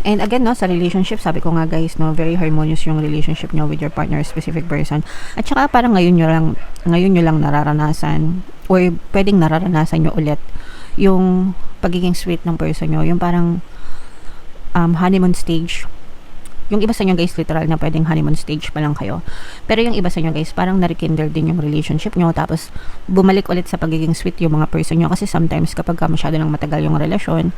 And again, no, sa relationship, sabi ko nga guys, no, very harmonious yung relationship nyo with your partner, specific person. At saka parang ngayon nyo lang nararanasan, or pwedeng nararanasan nyo ulit yung pagiging sweet ng person nyo. Yung parang honeymoon stage. Yung iba sa inyo guys, literal na pwedeng honeymoon stage pa lang kayo. Pero yung iba sa inyo guys, parang na-rekindle din yung relationship nyo. Tapos, bumalik ulit sa pagiging sweet yung mga person nyo. Kasi sometimes, kapag masyado nang matagal yung relasyon,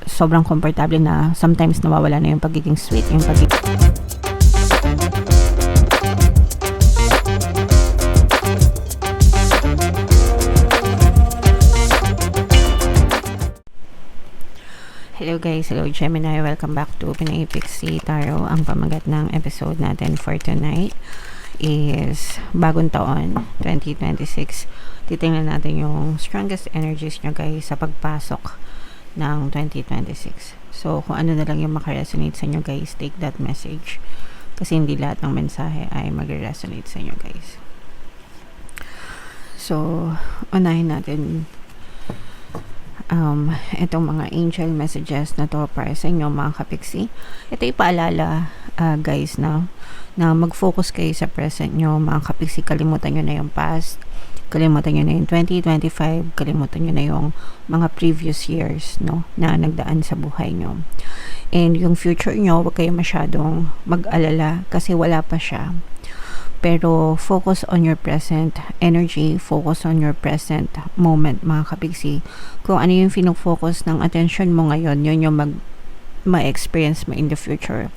sobrang komportable na sometimes nawawala na yung pagiging sweet. Yung pagiging... Hello guys, hello Gemini, welcome back to Pinay Pixie Tarot. Ang pamagat ng episode natin for tonight is bagong taon, 2026. Titingnan natin yung strongest energies nyo guys sa pagpasok ng 2026. So, kung ano na lang yung makaresonate sa inyo guys, take that message. Kasi hindi lahat ng mensahe ay mag-resonate sa inyo guys. So, unahin natin itong mga angel messages na to para sa inyo mga kapiksi. Ito ipaalala guys na mag-focus kayo sa present nyo mga kapiksi. Kalimutan nyo na yung past, kalimutan nyo na yung 2025, kalimutan nyo na yung mga previous years no, na nagdaan sa buhay nyo. And yung future nyo, huwag kayo masyadong mag-alala kasi wala pa siya. Pero focus on your present energy, focus on your present moment mga kapiksi. Kung ano yung focus ng attention mo ngayon, yun yung ma-experience mo in the future.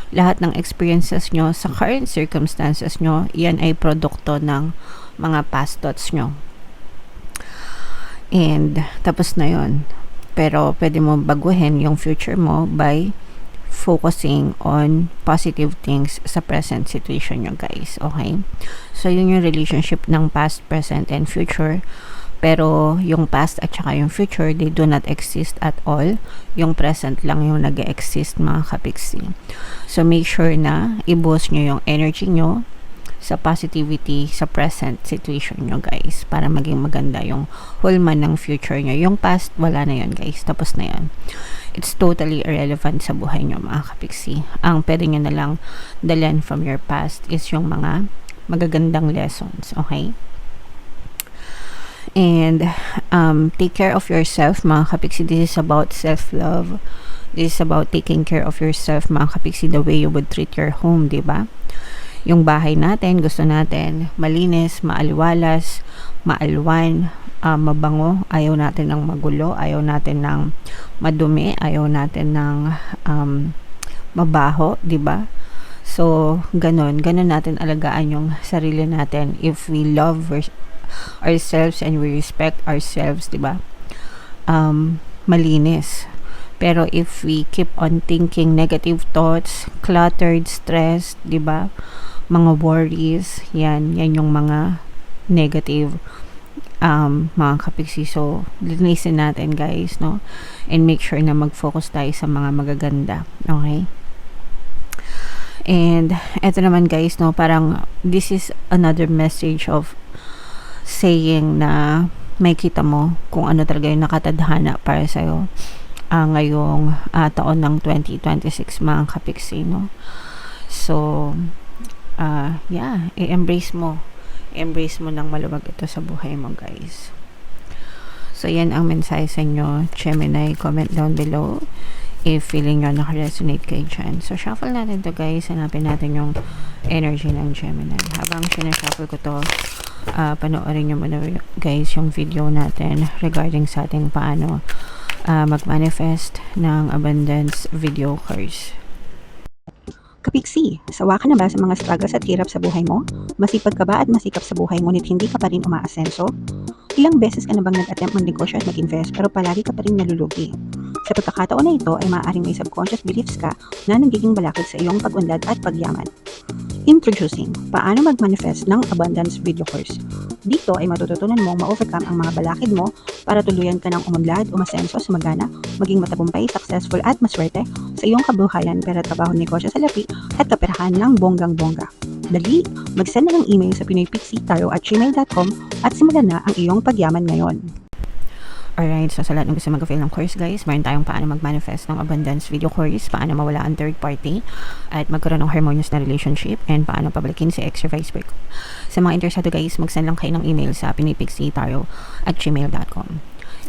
Lahat ng experiences nyo sa current circumstances nyo, yan ay produkto ng mga past thoughts nyo. And tapos na yun. Pero pwede mo baguhin yung future mo by focusing on positive things sa present situation nyo guys, okay? So yun yung relationship ng past, present, and future. Pero yung past at saka yung future, they do not exist at all. Yung present lang yung nag-exist mga kapiksi. So make sure na i-boost nyo yung energy nyo sa positivity sa present situation nyo guys, para maging maganda yung hulman ng future nyo. Yung past, wala na yun guys, tapos na yun. It's totally irrelevant sa buhay nyo mga kapiksi. Ang pwede nyo na lang dalhin from your past is yung mga magagandang lessons, okay? And take care of yourself mga kapiksi. This is about self-love. This is about taking care of yourself mga kapiksi, the way you would treat your home, diba? Yung bahay natin, gusto natin malinis, maaliwalas, maalwan, mabango. Ayaw natin ng magulo, ayaw natin ng madumi, ayaw natin ng mabaho, diba? So, ganun natin alagaan yung sarili natin. If we love ourselves and we respect ourselves, diba? Malinis. Pero if we keep on thinking negative thoughts, cluttered, stressed, diba? Mga worries, yan yung mga negative mga kapiksi. So, linisin natin guys, no? And make sure na mag-focus tayo sa mga magaganda, okay? And eto naman guys, no, parang this is another message of saying na may kita mo kung ano talaga yung nakatadhana para sa'yo ngayong taon ng 2026 mga kapiksi, no? So, yeah, i-embrace mo ng maluwag ito sa buhay mo guys. So yan ang mensahe sa inyo Gemini. Comment down below if feeling nyo naka-resonate kayo dyan. So shuffle natin to guys. Hanapin natin yung energy ng Gemini. Habang sinashuffle ko to, panoorin nyo muna guys yung video natin regarding sa ating paano mag-manifest ng abundance video course. Kapiksi, sawa ka na ba sa mga struggles at hirap sa buhay mo? Masipag ka ba at masikap sa buhay ngunit hindi ka pa rin umaasenso? Ilang beses ka na bang nag-attempt magnegosyo at mag-invest pero palagi ka pa rin nalulugi? Sa pagkakataon na ito ay maaaring may subconscious beliefs ka na nagiging balakid sa iyong pag-unlad at pagyaman. Introducing, paano mag-manifest ng abundance video course. Dito ay matututunan mong ma-overcome ang mga balakid mo para tuluyan ka ng umunlad, umasenso, sumagana, maging matagumpay, successful at maswerte sa iyong kabuhayan, pera, trabaho, negosyo sa lapi at kaperahan ng bonggang-bongga. Dali, mag-send na ng email sa pinoypixie@gmail.com at simulan na ang iyong pagyaman ngayon. Alright, so sa lahat ng gusto mag-avail ng course guys, meron tayong paano mag-manifest ng abundance video course, paano mawala ang third party, at magkaroon ng harmonious na relationship, and paano pabalikin si ex or vice versa. Sa mga interesado guys, mag-send lang kayo ng email sa pinipixitaro@gmail.com.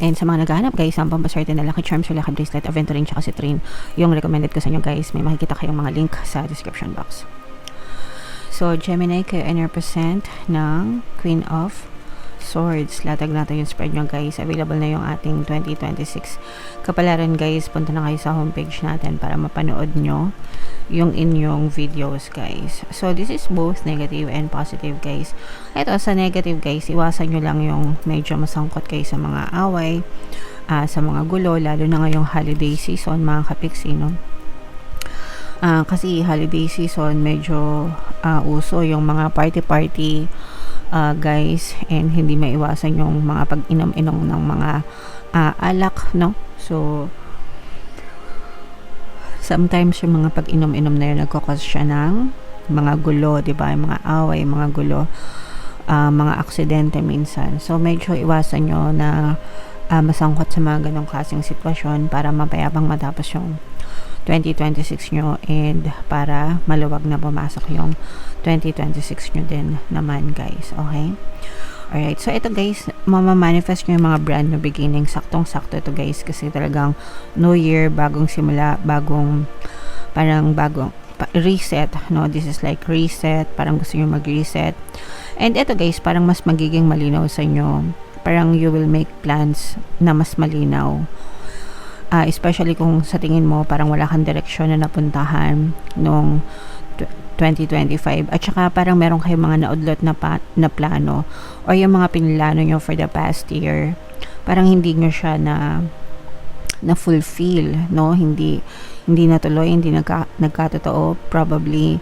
And sa mga naghahanap guys, ang pampaswerte na Lucky Charms or Lucky Bracelet, Aventurine tsaka Citrine, yung recommended ko sa inyo guys, may makikita kayong mga link sa description box. So, Gemini, kayo ay represent ng Queen of Swords. Latag natin yung spread nyo guys. Available na yung ating 2026 kapalaran guys. Punta na kayo sa homepage natin para mapanood nyo yung inyong videos guys. So this is both negative and positive guys. Ito sa negative guys, iwasan nyo lang yung medyo masangkot kayo sa mga away, sa mga gulo, lalo na ngayong holiday season mga kapiksi, no? Kasi holiday season medyo uso yung mga party guys, and hindi maiwasan yung mga pag-inom-inom ng mga alak, no? So sometimes yung mga pag-inom-inom na yun nagkakos siya ng mga gulo, di ba? Mga away, mga gulo, mga aksidente minsan. So medyo iwasan nyo na masangkot sa mga ganong klaseng sitwasyon para mapayabang matapos yung 2026 nyo, and para maluwag na pumasok yung 2026 nyo din naman guys. Okay? Alright, so ito guys, mamamanifest nyo yung mga brand new beginning. Saktong-sakto ito guys, kasi talagang new year, bagong simula, bagong reset, no? This is like reset, parang gusto nyo mag-reset. And ito guys, parang mas magiging malinaw sa inyo. Parang you will make plans na mas malinaw. Especially kung sa tingin mo parang wala kang direksyon na napuntahan nung 2025, at saka parang meron kayong mga naudlot na plano, or yung mga pinlano nyo for the past year, parang hindi nyo siya na fulfill, no? Hindi natuloy, hindi nagkatotoo. Probably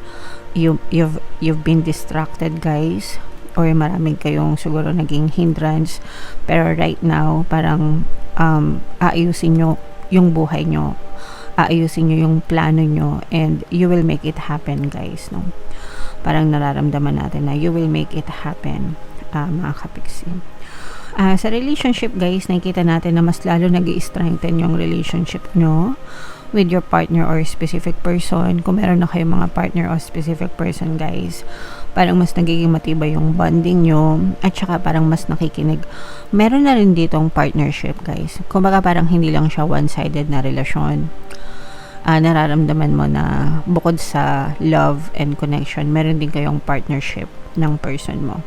you've been distracted guys, or maraming kayong siguro naging hindrance, pero right now parang aayusin nyo yung buhay nyo, aayusin nyo yung plano nyo, and you will make it happen guys, no? Parang nararamdaman natin na you will make it happen, mga kapiksi. Sa relationship guys, nakikita natin na mas lalo nag-i-strengthen yung relationship nyo with your partner or specific person. Kung meron na kayong mga partner or specific person guys, parang mas nagiging matibay yung bonding nyo, at saka parang mas nakikinig. Meron na rin ditong partnership guys. Kumbaga parang hindi lang siya one-sided na relasyon. Nararamdaman mo na bukod sa love and connection, meron din kayong partnership ng person mo.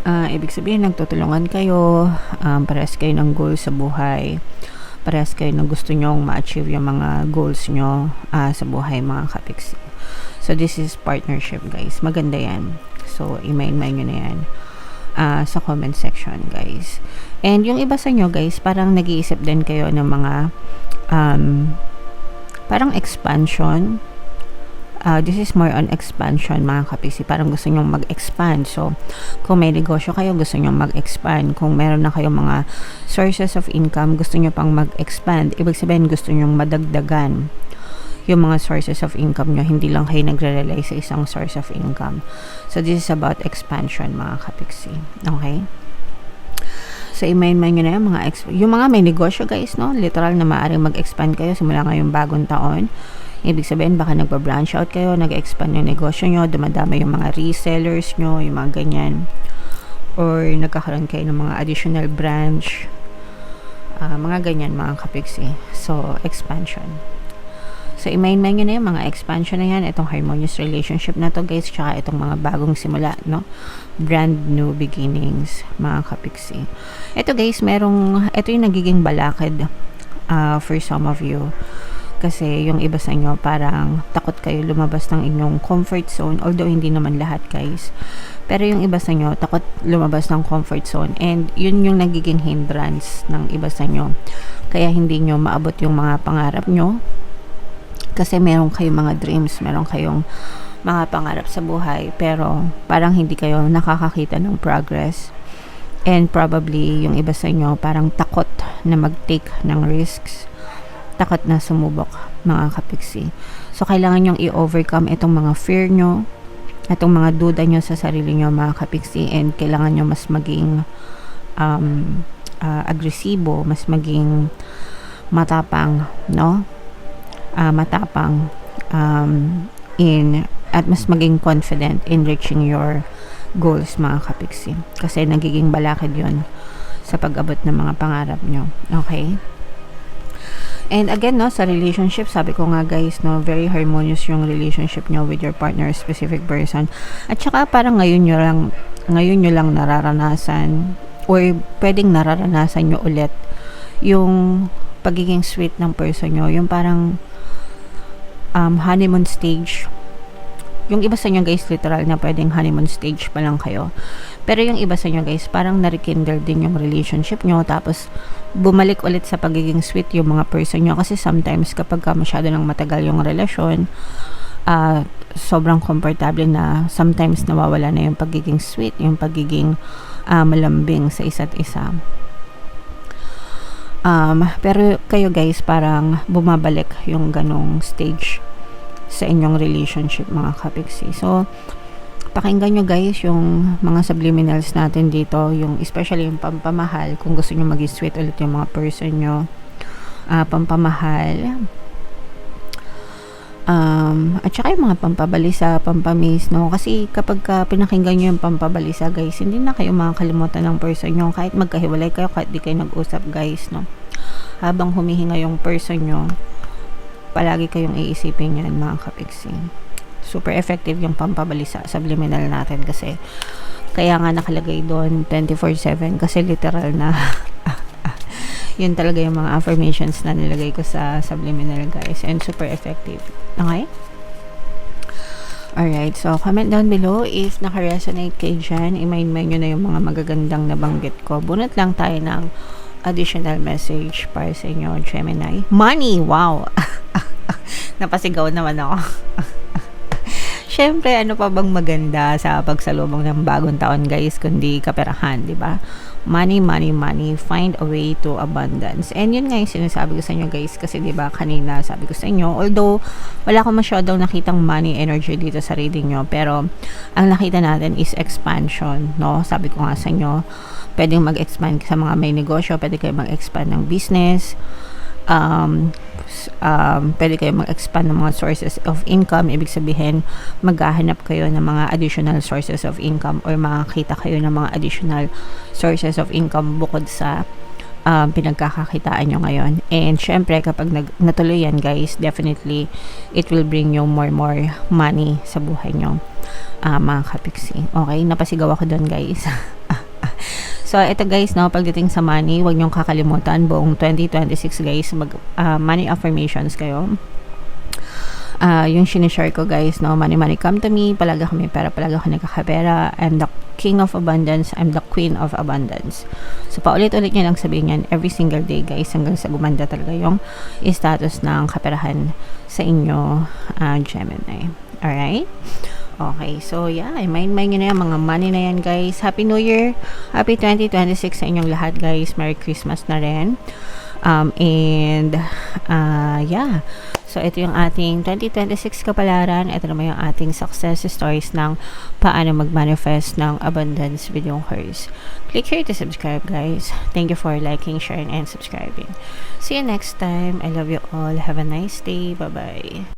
Ibig sabihin, nagtutulungan kayo, parehas kayo ng goals sa buhay, parehas kayo na gusto nyong ma-achieve yung mga goals nyo sa buhay mga kapiksi. So this is partnership guys, maganda yan. So i-mind nyo na yan sa comment section guys. And yung iba sa nyo guys, parang nag-iisip din kayo ng mga parang expansion. This is more on expansion mga kapisi. Parang gusto nyong mag-expand. So, kung may negosyo kayo, gusto nyong mag-expand. Kung meron na kayong mga sources of income, gusto nyo pang mag-expand. Ibig sabihin, gusto nyong madagdagan yung mga sources of income nyo. Hindi lang kayo nagre-rely sa isang source of income. So, this is about expansion mga kapiksi. Okay? So, i-mind nyo na yung mga may negosyo guys, no? Literal na maaaring mag-expand kayo simula ngayong bagong taon. Ibig sabihin, baka nagpa-branch out kayo, nag-expand yung negosyo nyo, dumadami yung mga resellers nyo, yung mga ganyan. Or nagkakaroon kayo ng mga additional branch. Mga ganyan, mga kapiksi. So, expansion. So, i-mind nyo na yung mga expansion na yan, itong harmonious relationship na to guys, tsaka itong mga bagong simula, no? Brand new beginnings, mga kapiksi. Ito guys, ito yung nagiging balakid for some of you. Kasi yung iba sa inyo parang takot kayo lumabas ng inyong comfort zone, although hindi naman lahat guys, pero yung iba sa inyo takot lumabas ng comfort zone, and yun yung nagiging hindrance ng iba sa inyo, kaya hindi nyo maabot yung mga pangarap nyo, kasi meron kayong mga dreams, meron kayong mga pangarap sa buhay, pero parang hindi kayo nakakakita ng progress. And probably yung iba sa inyo parang takot na mag-take ng risks, takot na sumubok mga kapiksi. So kailangan nyong i-overcome itong mga fear nyo, itong mga duda nyo sa sarili nyo mga kapiksi, and kailangan nyo mas maging agresibo, mas maging matapang, no? Matapang at mas maging confident in reaching your goals, mga kapiksi. Kasi nagiging balakid yon sa pag-abot ng mga pangarap nyo. Okay? And again, no, sa relationship, sabi ko nga guys, no, very harmonious yung relationship nyo with your partner, specific person. At saka parang ngayon nyo lang nararanasan or pwedeng nararanasan nyo ulit yung pagiging sweet ng person nyo. Yung parang honeymoon stage. Yung iba sa inyo guys, literal na pwedeng honeymoon stage pa lang kayo. Pero yung iba sa inyo guys, parang na-rekindle din yung relationship nyo. Tapos, bumalik ulit sa pagiging sweet yung mga person nyo. Kasi sometimes, kapag masyado nang matagal yung relasyon, sobrang komportable na sometimes nawawala na yung pagiging sweet, yung pagiging malambing sa isa't isa. Pero kayo guys, parang bumabalik yung ganong stage sa inyong relationship, mga kapiksi. So, pakinggan nyo guys yung mga subliminals natin dito, yung especially yung pampamahal, kung gusto nyo maging sweet ulit yung mga person nyo, pampamahal, at saka yung mga pampabalisa, pampamis, no? Kasi kapag pinakinggan nyo yung pampabalisa guys, hindi na kayo makakalimutan ng person nyo, kahit magkahiwalay kayo, kahit di kayo nag-usap guys, no? Habang humihinga yung person nyo, palagi kayong iisipin yan, mga kapiksi. Super effective yung pampabalisa, subliminal natin, kasi kaya nga nakalagay doon 24/7 kasi literal na yun talaga yung mga affirmations na nilagay ko sa subliminal guys, and super effective. Okay? Alright, so comment down below if naka-resonate kayo dyan. I-mind nyo na yung mga magagandang nabanggit ko. Bunot lang tayo ng additional message para sa inyo, Gemini. Money! Wow! Napasigaw naman ako. Syempre, ano pa bang maganda sa pagsalubong ng bagong taon guys, kundi kaperahan, di ba? Money, money, money. Find a way to abundance. And yun nga yung sinasabi ko sa inyo guys, kasi di ba kanina sabi ko sa inyo, although wala akong masyadong nakitang money energy dito sa reading nyo, pero ang nakita natin is expansion, no? Sabi ko nga sa inyo, pwedeng mag-expand sa mga may negosyo, pwede kayo mag-expand ng business, pwede kayo mag-expand ng mga sources of income. Ibig sabihin, maghahanap kayo ng mga additional sources of income or makakita kayo ng mga additional sources of income bukod sa pinagkakakitaan nyo ngayon. And syempre, kapag natuloy yan guys, definitely it will bring you more money sa buhay nyo, mga kapiksi. Okay, napasigaw ako doon guys. So, ito guys, no, pagdating sa money, huwag niyong kakalimutan, buong 2026 guys, money affirmations kayo. Yung sinishare ko guys, no, money, money come to me, palaga kami pera, palaga ako nagkakapera, I'm the king of abundance, I'm the queen of abundance. So, paulit-ulit niyo lang sabihin yan every single day guys, hanggang sa gumanda talaga yung status ng kaperahan sa inyo, Gemini. Alright? Okay, so yeah, mind nyo na yan, mga money na yan guys. Happy New Year, Happy 2026 sa inyong lahat guys. Merry Christmas na rin. Yeah, so ito yung ating 2026 kapalaran. Ito naman yung ating success stories ng paano mag-manifest ng abundance with yung hers. Click here to subscribe guys. Thank you for liking, sharing, and subscribing. See you next time. I love you all. Have a nice day. Bye bye.